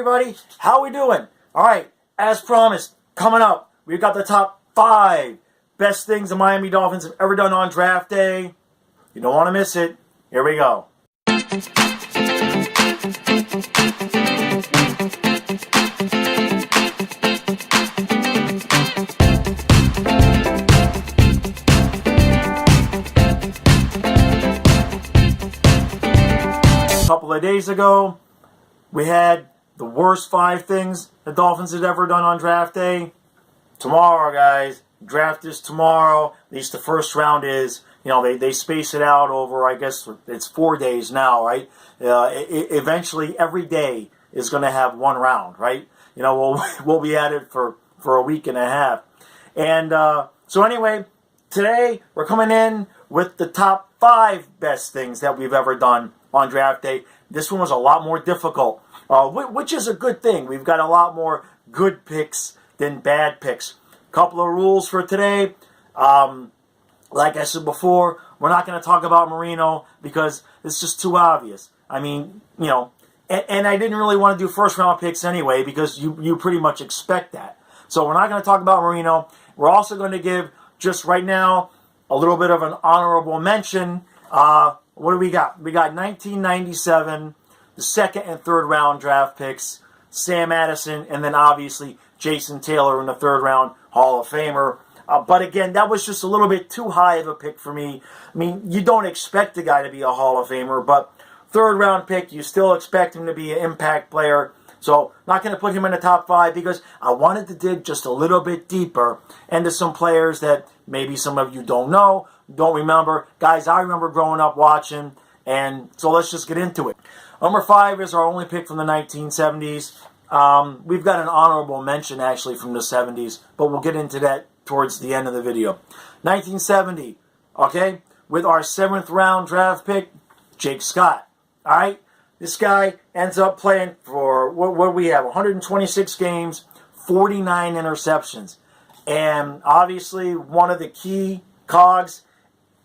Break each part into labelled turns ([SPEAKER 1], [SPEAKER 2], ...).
[SPEAKER 1] everybody. How we doing? All right, as promised, coming up, we've got the top 5 best things the Miami Dolphins have ever done on draft day. You don't want to miss it. Here we go. A couple of days ago, we had the worst 5 things the Dolphins had ever done on draft day. Tomorrow, guys, draft is tomorrow. At least the first round is. You know, they space it out over, I guess, it's 4 days now, right? Eventually, every day is going to have one round, right? You know, we'll be at it for a week and a half. And so anyway, today we're coming in with the top 5 best things that we've ever done on draft day. This one was a lot more difficult, which is a good thing. We've got a lot more good picks than bad picks. Couple of rules for today. Like I said before, we're not going to talk about Marino because it's just too obvious. I mean, you know, and I didn't really want to do first round picks anyway because you pretty much expect that. So we're not going to talk about Marino. We're also going to give, just right now, a little bit of an honorable mention. What do we got? We got 1997, the second and third round draft picks, Sam Addison, and then obviously Jason Taylor in the third round, Hall of Famer. But again, that was just a little bit too high of a pick for me. I mean, you don't expect the guy to be a Hall of Famer, but third round pick, you still expect him to be an impact player. So not going to put him in the top 5 because I wanted to dig just a little bit deeper into some players that maybe some of you don't know, don't remember. Guys, I remember growing up watching, and so let's just get into it. Number 5 is our only pick from the 1970s. We've got an honorable mention, actually, from the 70s, but we'll get into that towards the end of the video. 1970, okay, with our 7th round draft pick, Jake Scott. All right, this guy ends up playing for, what do we have, 126 games, 49 interceptions. And obviously one of the key cogs,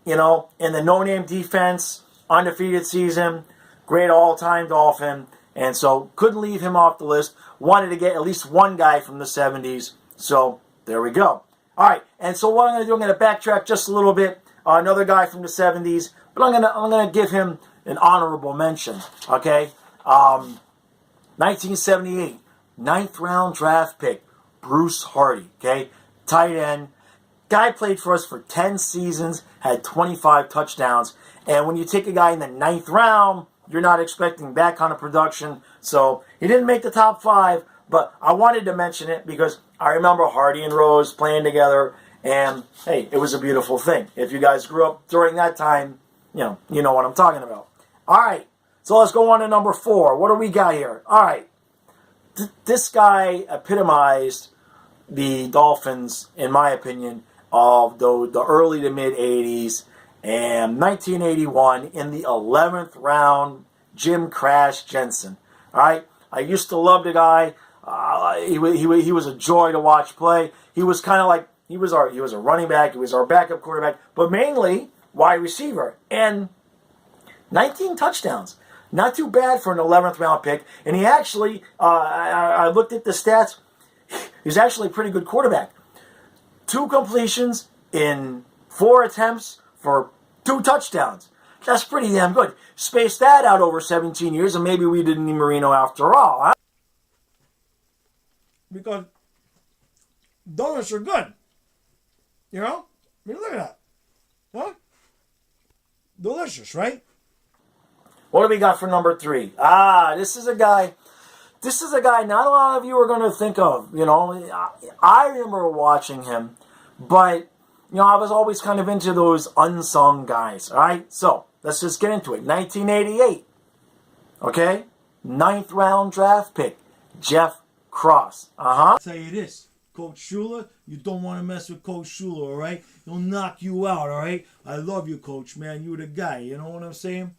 [SPEAKER 1] you know, in the no-name defense, undefeated season, great all-time Dolphin. And so couldn't leave him off the list. Wanted to get at least one guy from the 70s. So there we go. All right, and so what I'm going to do, I'm going to backtrack just a little bit. Another guy from the 70s, but I'm going to give him an honorable mention, okay? 1978, 9th round draft pick, Bruce Hardy, okay? Tight end. Guy played for us for 10 seasons, had 25 touchdowns. And when you take a guy in the 9th round, you're not expecting that kind of production. So he didn't make the top 5, but I wanted to mention it because I remember Hardy and Rose playing together. And, hey, it was a beautiful thing. If you guys grew up during that time, you know what I'm talking about. All right, so let's go on to number 4. What do we got here? All right, this guy epitomized the Dolphins, in my opinion, of the early to mid-'80s. And 1981, in the 11th round, Jim Crash Jensen. All right, I used to love the guy. He was a joy to watch play. He was kind of like, he was a running back. He was our backup quarterback, but mainly wide receiver. And 19 touchdowns. Not too bad for an 11th round pick. And he actually, I looked at the stats, he's actually a pretty good quarterback. 2 completions in 4 attempts for 2 touchdowns. That's pretty damn good. Space that out over 17 years, and maybe we didn't need Marino after all, huh? Because donuts are good. You know? I mean, look at that. Huh? Delicious, right? What do we got for number 3? This is a guy not a lot of you are going to think of. You know, I remember watching him, but, you know, I was always kind of into those unsung guys. All right? So, let's just get into it. 1988. Okay? 9th round draft pick, Jeff Cross.
[SPEAKER 2] I'll tell you this. Coach Shula, you don't want to mess with Coach Shula, all right? He'll knock you out, all right? I love you, Coach, man. You're the guy. You know what I'm saying?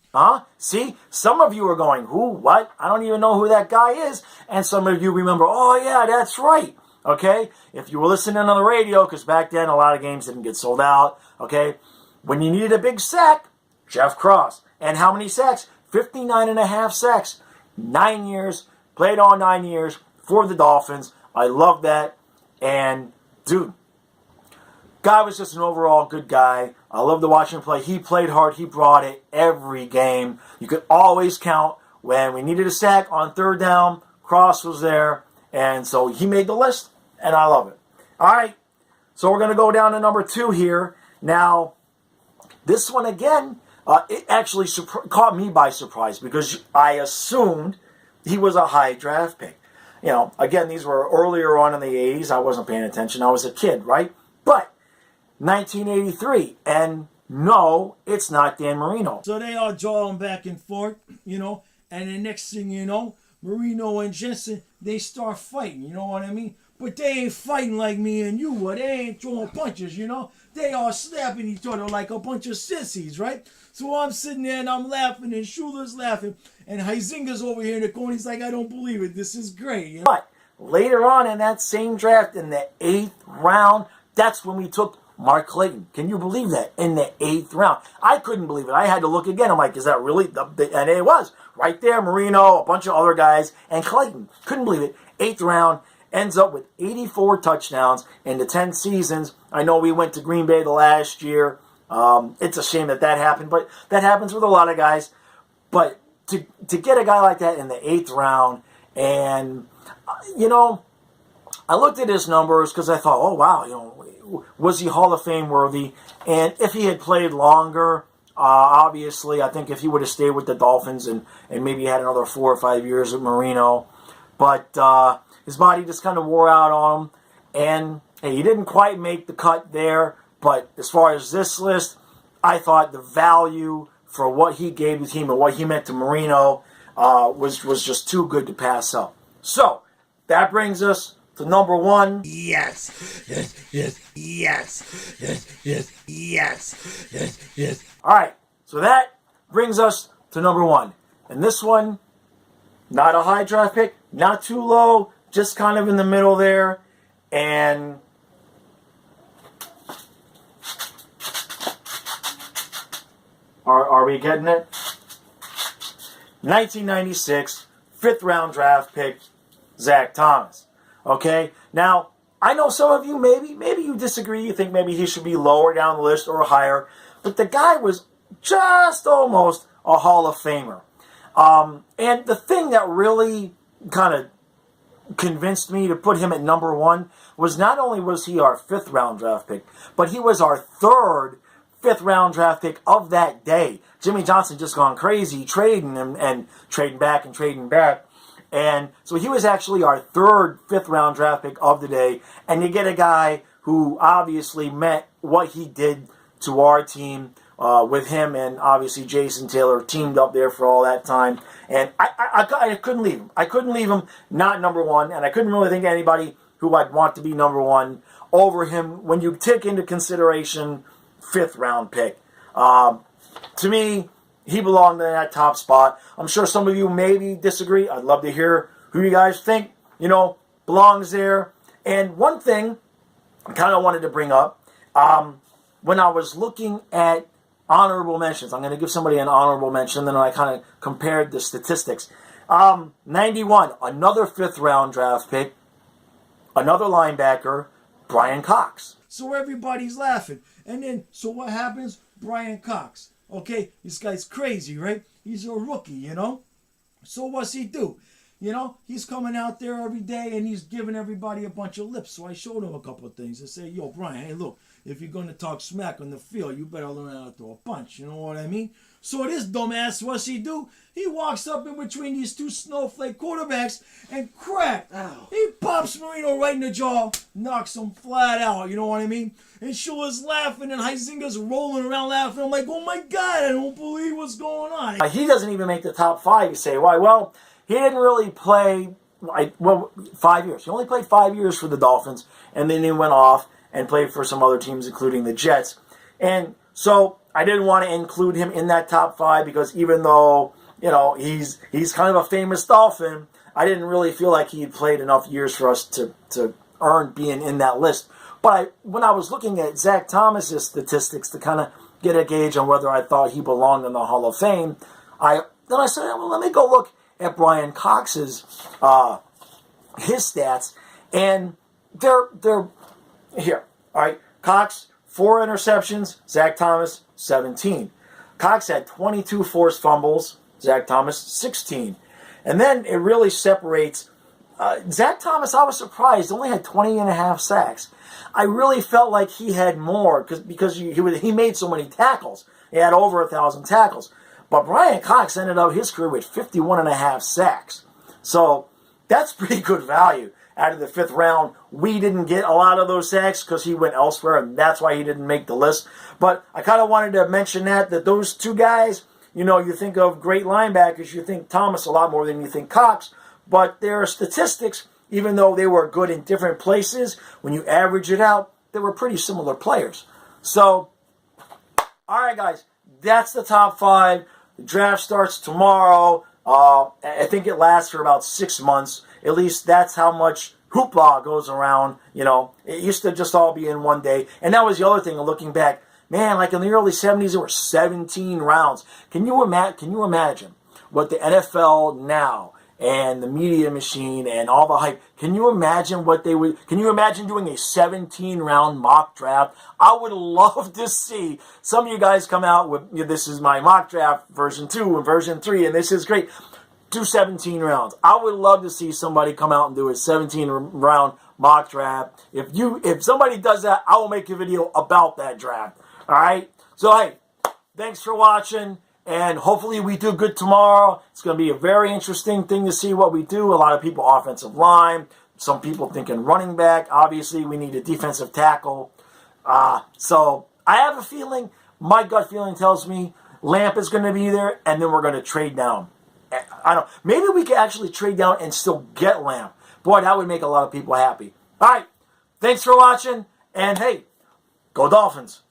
[SPEAKER 1] See, some of you are going, who, what? I don't even know who that guy is. And some of you remember, oh, yeah, that's right. Okay? If you were listening on the radio, because back then a lot of games didn't get sold out, okay? When you needed a big sack, Jeff Cross. And how many sacks? 59.5 sacks. 9 years, Played all 9 years for the Dolphins. I love that. And, dude, guy was just an overall good guy. I love to watch him play. He played hard. He brought it every game. You could always count when we needed a sack on third down. Cross was there. And so he made the list, and I love it. All right. So we're going to go down to number 2 here. Now, this one again, it actually caught me by surprise because I assumed he was a high draft pick. You know, again, these were earlier on in the 80s. I wasn't paying attention. I was a kid, right? But 1983, and no, it's not Dan Marino.
[SPEAKER 2] So they are drawing back and forth, you know, and the next thing you know, Marino and Jensen, they start fighting, you know what I mean? But they ain't fighting like me and you were. They ain't throwing punches, you know? They are slapping each other like a bunch of sissies, right? So I'm sitting there and I'm laughing and Schuler's laughing and Heisinger's over here in the corner. He's like, I don't believe it. This is great. You know?
[SPEAKER 1] But later on in that same draft, in the 8th round, that's when we took Mark Clayton. Can you believe that? In the 8th round. I couldn't believe it. I had to look again. I'm like, is that really? And it was. Right there, Marino, a bunch of other guys, and Clayton. Couldn't believe it. 8th round. Ends up with 84 touchdowns in the 10 seasons. I know we went to Green Bay the last year. It's a shame that happened, but that happens with a lot of guys. But to get a guy like that in the 8th round, and, you know, I looked at his numbers because I thought, oh, wow, you know, was he Hall of Fame worthy? And if he had played longer, obviously, I think if he would have stayed with the Dolphins and maybe had another 4 or 5 years at Marino. But his body just kind of wore out on him. And hey, he didn't quite make the cut there. But as far as this list, I thought the value for what he gave the team and what he meant to Marino was just too good to pass up. So that brings us to number 1.
[SPEAKER 2] Yes, yes, yes, yes, yes, yes, yes, yes, yes.
[SPEAKER 1] All right, so that brings us to number 1. And this one, not a high draft pick, not too low, just kind of in the middle there. And are we getting it? 1996, 5th round draft pick, Zach Thomas. Okay? Now, I know some of you, maybe you disagree. You think maybe he should be lower down the list or higher. But the guy was just almost a Hall of Famer. And the thing that really kind of convinced me to put him at number 1 was not only was he our 5th round draft pick, but he was our 3rd 5th round draft pick of that day. Jimmy Johnson just gone crazy trading him and trading back and trading back. And so he was actually our 3rd 5th round draft pick of the day. And you get a guy who obviously meant what he did to our team with him and obviously Jason Taylor teamed up there for all that time. And I couldn't leave him. I couldn't leave him not number 1. And I couldn't really think of anybody who I'd want to be number 1 over him when you take into consideration 5th round pick. To me, he belonged in that top spot. I'm sure some of you maybe disagree. I'd love to hear who you guys think, belongs there. And one thing I kind of wanted to bring up, when I was looking at honorable mentions, I'm going to give somebody an honorable mention, then I kind of compared the statistics. 91, another 5th round draft pick, another linebacker, Brian Cox.
[SPEAKER 2] So everybody's laughing. And then, so what happens? Brian Cox. Okay, this guy's crazy, right? He's a rookie, So what's he do? He's coming out there every day and he's giving everybody a bunch of lips. So I showed him a couple of things. I say, yo, Brian, hey, look, if you're going to talk smack on the field, you better learn how to throw a punch. You know what I mean? So this dumbass, what's he do? He walks up in between these 2 snowflake quarterbacks and crack.
[SPEAKER 3] Ow.
[SPEAKER 2] He pops Marino right in the jaw, knocks him flat out. You know what I mean? And Schuler's laughing and Heisinger's rolling around laughing. I'm like, oh my God, I don't believe what's going on.
[SPEAKER 1] He doesn't even make the top 5. You say, why? Well, he didn't really play, 5 years. He only played 5 years for the Dolphins, and then he went off and played for some other teams, including the Jets. And so I didn't want to include him in that top 5 because even though, he's kind of a famous Dolphin, I didn't really feel like he had played enough years for us to earn being in that list. But when I was looking at Zach Thomas's statistics to kind of get a gauge on whether I thought he belonged in the Hall of Fame, then I said, well, let me go look at Brian Cox's his stats, and they're here. All right, Cox 4 interceptions, Zach Thomas 17. Cox had 22 forced fumbles, Zach Thomas 16. And then it really separates. Zach Thomas, I was surprised, only had 20.5 sacks. I really felt like he had more because he made so many tackles. He had over 1,000 tackles. But Brian Cox ended up his career with 51.5 sacks. So that's pretty good value out of the 5th round. We didn't get a lot of those sacks because he went elsewhere, and that's why he didn't make the list. But I kind of wanted to mention that those two guys, you think of great linebackers, you think Thomas a lot more than you think Cox. But their statistics, even though they were good in different places, when you average it out, they were pretty similar players. So, all right, guys, that's the top 5. The draft starts tomorrow. I think it lasts for about 6 months. At least that's how much hoopla goes around. It used to just all be in one day. And that was the other thing, looking back. Man, like in the early 70s, there were 17 rounds. Can you imagine what the NFL now and the media machine and all the hype, can you imagine can you imagine doing a 17-round mock draft? I would love to see some of you guys come out with, this is my mock draft version 2 and version 3, and this is great. Do 17 rounds. I would love to see somebody come out and do a 17-round mock draft. If somebody does that, I will make a video about that draft. All right? So, hey, thanks for watching. And hopefully we do good tomorrow. It's going to be a very interesting thing to see what we do. A lot of people offensive line. Some people thinking running back. Obviously, we need a defensive tackle. So I have a feeling, my gut feeling tells me Lamp is going to be there, and then we're going to trade down. I don't. Maybe we could actually trade down and still get Lamp. Boy, that would make a lot of people happy. All right. Thanks for watching. And, hey, go Dolphins.